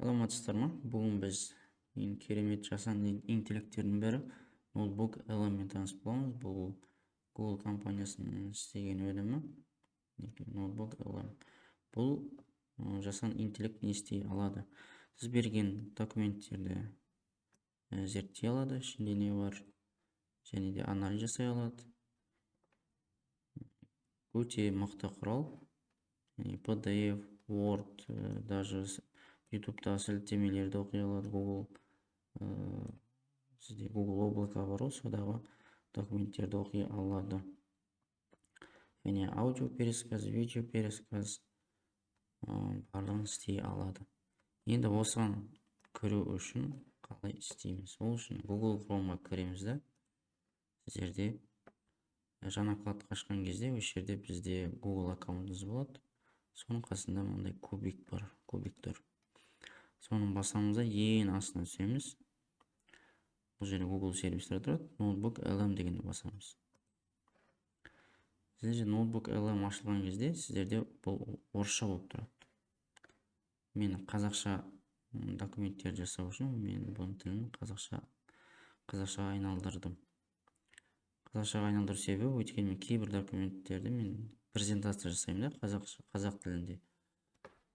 Саламатсыздар ма? Бүгін біз ең керемет жасанды интеллекттердің бірі ноутбук LM-мен таныс боламыз. Бұл Google компаниясының істеген өнімі ноутбук LM. Бұл жасанды интеллект не істей алады? Сіз берген документтерді зерттей алады, ішінде не бар, және де анализ жасай алады. Өте мықты құрал. PDF, Word, даже YouTube'да сілтемелерді оқи алады. Сізде Google облака бар, содағы документтерді оқи алады. Және аудио пересказ, видео пересказ барлығын істей алады. Енді осыған кіру үшін қалай істейміз? Ол үшін Google Chrome'a кіреміз да. Сіздерде жаңа вкладқа ашқан кезде осы жерде бізде Google аккаунтымыз болады. Соның қасында мынандай кубик бар, кубиктер. Соның басамыз да ең астына түсеміз. Бұл жерде Google сервистер тұрады. Ноутбук LM дегенді басамыз. Сіздерде ноутбук LM ашылған кезде сіздерде бұл орысша болып тұрады. Мен қазақша документтер жасау үшін мен бұның тілін қазақшаға айналдырдым. Қазақшаға айналдыру себебі өйткені кейбір документтерді мен презентация жасаймын да қазақ тілінде.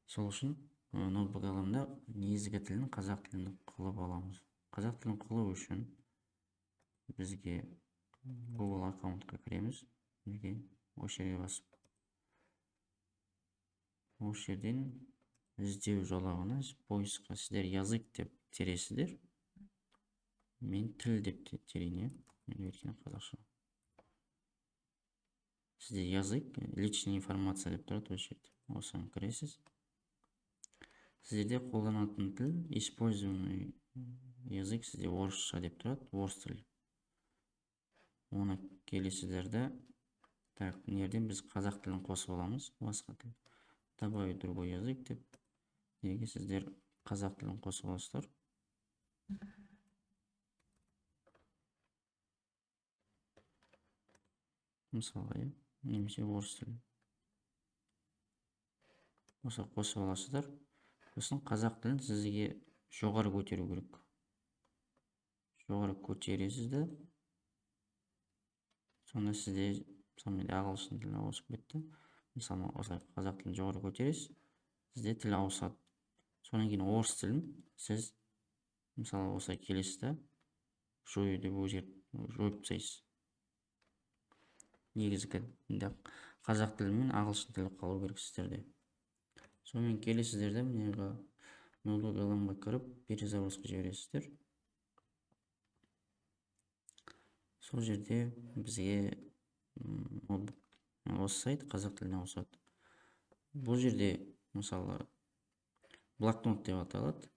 Сол үшін ноутбук LM-да негізгі тілін қазақ тілінде қылып аламыз. Қазақ тілін қылу үшін бізге Google аккаунтқа кіреміз. Осы жерге басып. Осы жерден іздеу жолағына поискқа сіздер язык деп тересіздер. Мен тіл деп терейін. Мен өйткені қазақша. Сізде язык, личная информация деп тұрады осы жерде. Осыған кіресіз. Сіздерде қолданатын тіл, используемый язык сізде орысша деп тұрады, орыс тілі. Оны келесіздерді, так, нерден біз қазақ тілін қосып аламыз, басқа тіл. Добавить другой язык деп. Неге сіздер қазақ тілін қосып аласыздар? Мысалы, немесе орыс тілі. Осы қосып аласыздар. Сосын қазақ тілін сізге жоғары көтеру керек. Жоғары көтересізді. Сонда сізде ағылшын тілі ауысып кетті. Мысалы, қазақ тілін жоғары көтересіз, сізде тіл ауысады. Содан кейін орыс тілін сіз мысалы осылай келесіз да жою деп жойып тастайсыз. Негізгі қазақ тілі мен ағылшын тілі қалу керек сіздерде. Сонымен келесіздерде мынеға ноутбук LM-ға кіріп перезагрузка жібересіздер. Сол жерде бізге осы сайт қазақ тіліне ауысады. Бұл жерде мысалы блокнот деп аталады.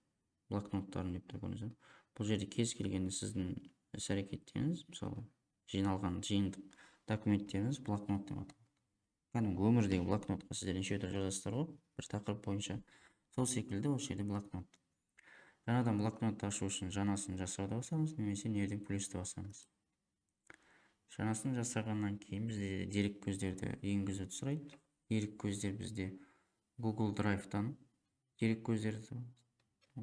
Блокноттарын деп тұрғаныз. Бұл жерде кез келгенде сіздің іс-әрекеттеріңіз, мысалы жиналған жиынтық документтеріңіз блокнот деп аталады. Кәдімгі өмірдегі блокнотқа сіздер неше түрлі жазасыздар ғой, бір тақырып бойынша. Сол секілді осы жерде блокнот. Жаңадан блокнотты ашу үшін жаңасын жасауды басамыз, немесе нерден плюсті басамыз. Жаңасын жасағаннан кейін бізде дерек көздерді енгізуді сұрайды. Дерек көздер бізде Google Drive-тан дерек көздерді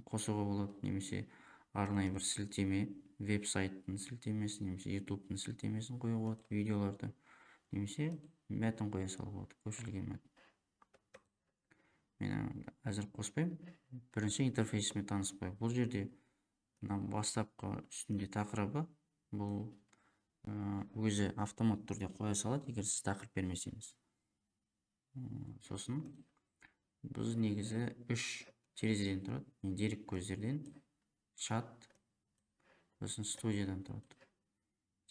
қосуға болады, немесе арнайы бір сілтеме, веб-сайттың сілтемесі, немесе YouTube-тың сілтемесін қоюға болады, видеоларды, немесе мәтін қоя салуға болады, көшірілген мәтін. Мен әзір қоспаймын. Бірінші интерфейсімен танысып қояйық. Бұл жерде бастапқы үстінде тақырыбы бұл өзі автомат түрде қоя салады, егер сіз тақырып бермесеңіз. Сосын біз негізі 3 терезеден тұрады. Дерек көздерден, чат, сосын студиядан тұрады.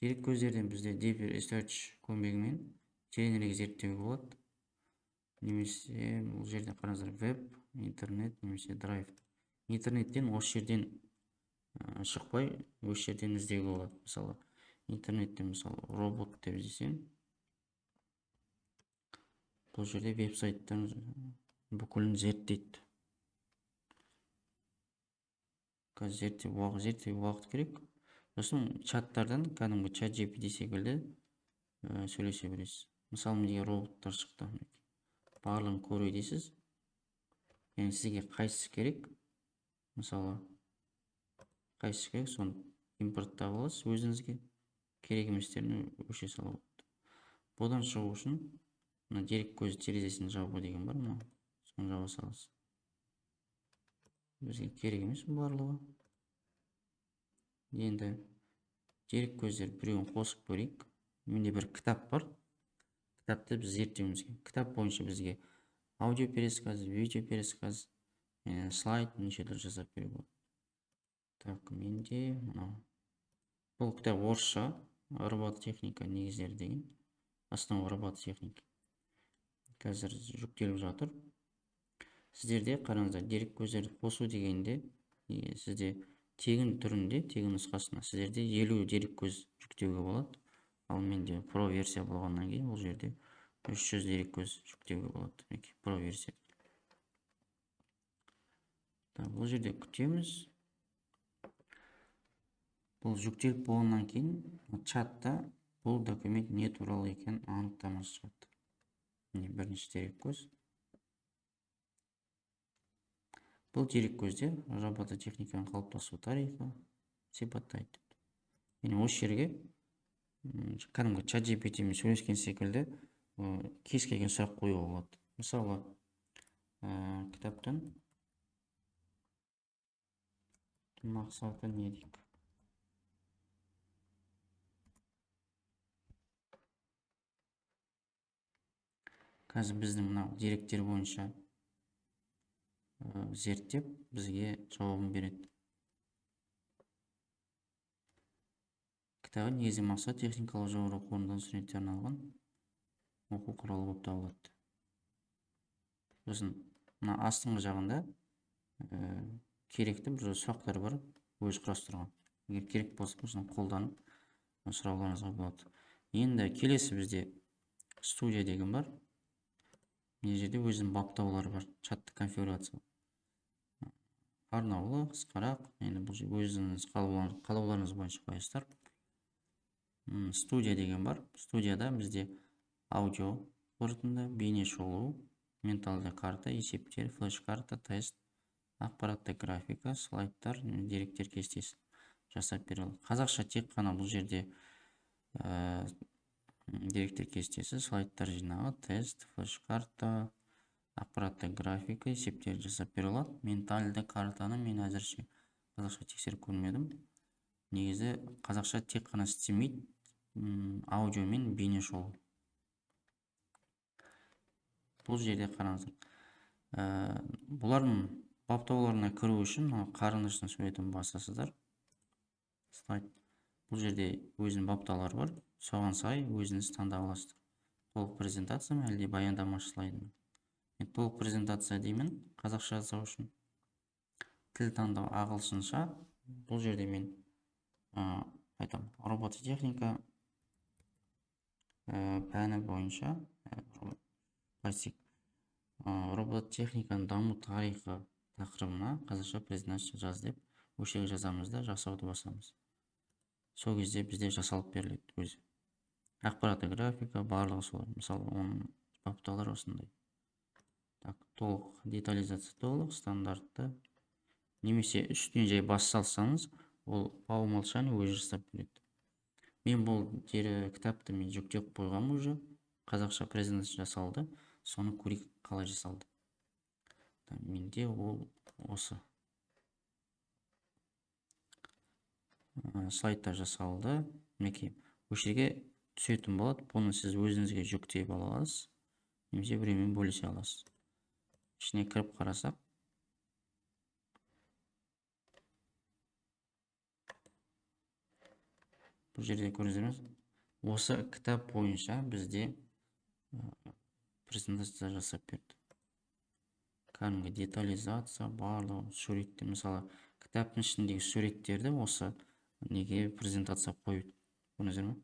Дерек көздерден бізде Deep Research көмегімен тереңірек зерттеуге болады. Немесе бұл жерде қараңыздар, веб, интернет, немесе драйв. Интернеттен осы жерден шықпай, осы жерден іздеуге болады. Мысалы, интернеттен мысалы робот деп іздесем, бұл жерде веб-сайттан бүкілін зерттейді. Зерттеу уақыт керек. Сосын чаттардан кәдімгі чат GPT секілді сөйлесе бересіз. Мысалы, менде роботтар шықты. Барлығын көру дейсіз. Yani сізге қайсысы керек? мысалы қайсысы керек соны импорттап аласыз, өзіңізге керек еместерін өшіре салуға болады. Бұдан шығу үшін мына дерек көзі терезесін жабу деген бар, мына соны жаба саласыз. Бізге керек емес барлығы. Енді дерек көздер біреуін қосып көрейік. Менде бір кітап бар. Кітапты біз зерттеуіміз керек. Кітап бойынша бізге аудио пересказ, видео пересказ, слайд неше түрлі жасап беруге болады. Так, менде мынау. Бұл кітап орысша, робототехника негіздері деген. Основа робототехника. Қазір жүктеліп жатыр. Сіздерде қараңыздар, дерек көздерді қосу дегенде, сізде тегін түрінде, тегін нұсқасына сіздерде 50 дерек көз жүктеуге болады. Ал менде про версия болғаннан кейін бұл жерде 300 дерек көз жүктеуге болады. Про версия. Бұл жерде күтеміз. Бұл жүктеліп болғаннан кейін чатта бұл документ не туралы екен анықтамасы шығады. Бірінші дерек көз. Бұл дерек көздер робототехниканың қалыптасу тарихы сипаттайды. Осы жерге кәдімгі чат GPT-мен сөйлескен секілді кез келген сұрақ қоюға болады. Мысалы, кітаптың мақсаты не дейік? Қазір біздің мынау деректер бойынша зерттеп бізге жауабын береді. Кітабы негізгі мақсат техникалық жоғары оқу орындарының студенттеріне арналған оқу құралы болып табылады. Сосын мына астыңғы жағында керекті бір сұрақтар бар, өз құрастырған. Егер керек болса, осыны қолданып сұрауларыңызға болады. Енді келесі бізде студия деген бар. Мына жерде өзінің баптаулары бар, чатты конфигурация. Арнаулы, қысқарақ, енді бұл өзіңіз қалауларыңыз бойынша қойасыздар. Студия деген бар. Студияда бізде аудио қорытынды, бейне шолу, менталды карта, есептер, флеш-карта, тест, ақпаратты графика, слайдтар, деректер кестесі жасап береді. Қазақша тек қана бұл жерде деректер кестесі, слайдтар жинағы, тест, флеш-карта, ақпаратты графика, есептер жасап бере алады. Ментальды картаны мен әзірше қазақша тексеріп көрмедім. Негізі қазақша тек қана істемейді, аудио мен бейне шолу. Бұл жерде қараңыздар. Бұлардың баптауларына кіру үшін қарындашының суретін басасыздар. Слайд. Бұл жерде өзінің баптаулары бар. Соған сай өзіңіз таңдап аласыздар. Толық презентация ма, әлде баяндамашы слайдын? Толық презентация деймін, қазақша жазу үшін. Тіл таңдау ағылшынша. Бұл жерде мен айтамын, робототехника пәні бойынша робототехниканың даму тарихы тақырыбына қазақша презентация жаз деп өшеге жазамыз да жасауды басамыз. Сол кезде бізде жасалып беріледі өзі. Ақпаратты графика барлығы солай. Мысалы, оның баптаулары осындай. Толық детализация толық, стандартты. Немесе үстіне жай бас салсаңыз, ол по умолчанию өзі жасап береді. Мен бұл кітапты мен жүктеп қойғам уже. Қазақша презентация жасалды. Соны көрейік қалай жасалды. Менде ол осы. Слайдтар жасалды. Мінекей, осы жерге түсетін болады. Бұны сіз өзіңізге жүктеп ала аласыз. Немесе біреумен бөлісе аласыз. Ішіне кіріп қарасақ. Бұл жерде көріңіздер. Осы кітап бойынша бізде презентация жасап берді. Кәдімгі детализация, барлығы суретті. Мысалы, кітаптың ішіндегі суреттерді осы неге презентация қойды. Көріңіздер ме?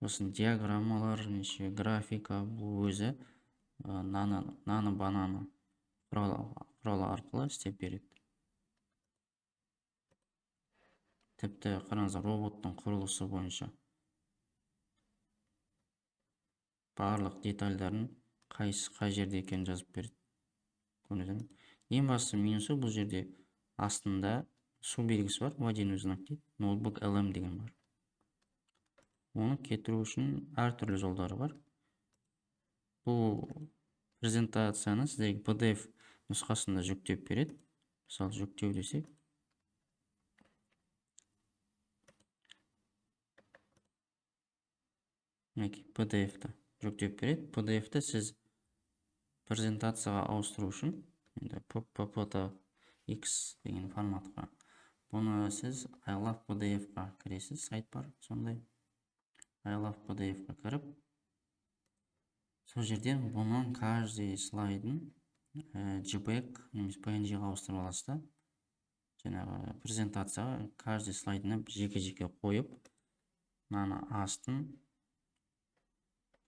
Осын диаграммалар, графика, бұл өзі нано-банано құралы арқылы істеп береді. Тіпті қараңыздар, роботтың құрылысы бойынша барлық детальдарын қай жерде екенін жазып береді. Көрдіңіздер ме? Ең басты минусы бұл жерде астында су белгісі бар, водяной знак дейді. Ноутбук LM деген бар. Оны кетіру үшін әртүрлі жолдары бар. Бұл презентацияны сіздерге PDF нұсқасында жүктеп береді. Мысалы, жүктеу десек. PDF-ті жүктеп береді. PDF-ті сіз презентацияға ауыстыру үшін PPT-X деген форматқа. Бұны сіз I love PDF-қа кіресіз, сайт бар, сондай. I love PDF-қа кіріп, сол жерден бұның каждый слайдын JPEG немесе PNG-ға ауыстырып аласыз да. Жаңағы презентацияға каждый слайдына жеке-жеке қойып, мынаны астын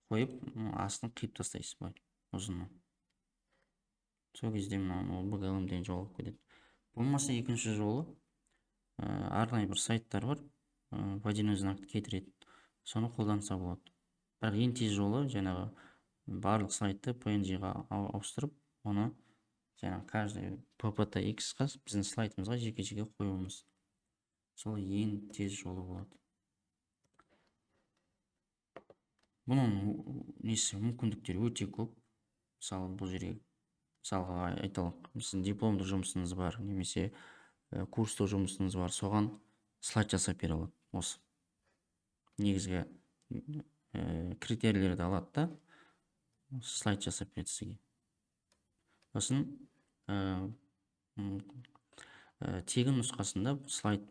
қойып, астын қиып тастайсыз бай, ұзыннан. Сол кезде ноутбук LM деген жоғалып кетеді. Болмаса екінші жолы арнайы бір сайттар бар, водяной знакты кетіреді. Соны қолданса болады. Бірақ ең тез жолы жаңағы барлық сайтты PNG-ға ауыстырып, оны жаңағы каждый PPT-X-қа біздің слайдымызға жеке-жеке қоюымыз. Сол ең тез жолы болады. Бұның мүмкіндіктері өте көп. Мысалы, бұл жерге мысалға айталық, сіздің дипломдық жұмысыңыз бар, немесе курстық жұмысыңыз бар, соған слайд жасап бере алады. Осы негізгі критерийлерді алады да, слайд жасап береді сізге. Сосын тегін нұсқасында слайд,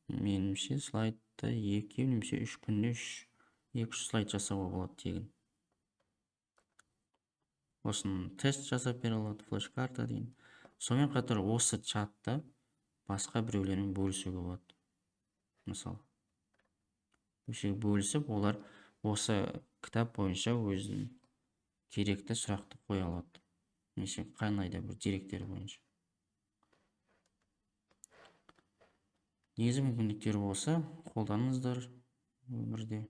меніңше слайдты 2 немесе 3 күнде 2-3 слайд жасауға болады тегін. Осын тест жасап бере алады, флеш-карта дейін. Сонымен қатар осы чатта басқа біреулермен бөлісуге болады. Мысалы, бөлісіп, олар осы кітап бойынша өзінің керекті сұрақты қоя алады. Немесе қандай да бір деректер бойынша. Негізгі мүмкіндіктері болса, қолданыңыздар өмірде.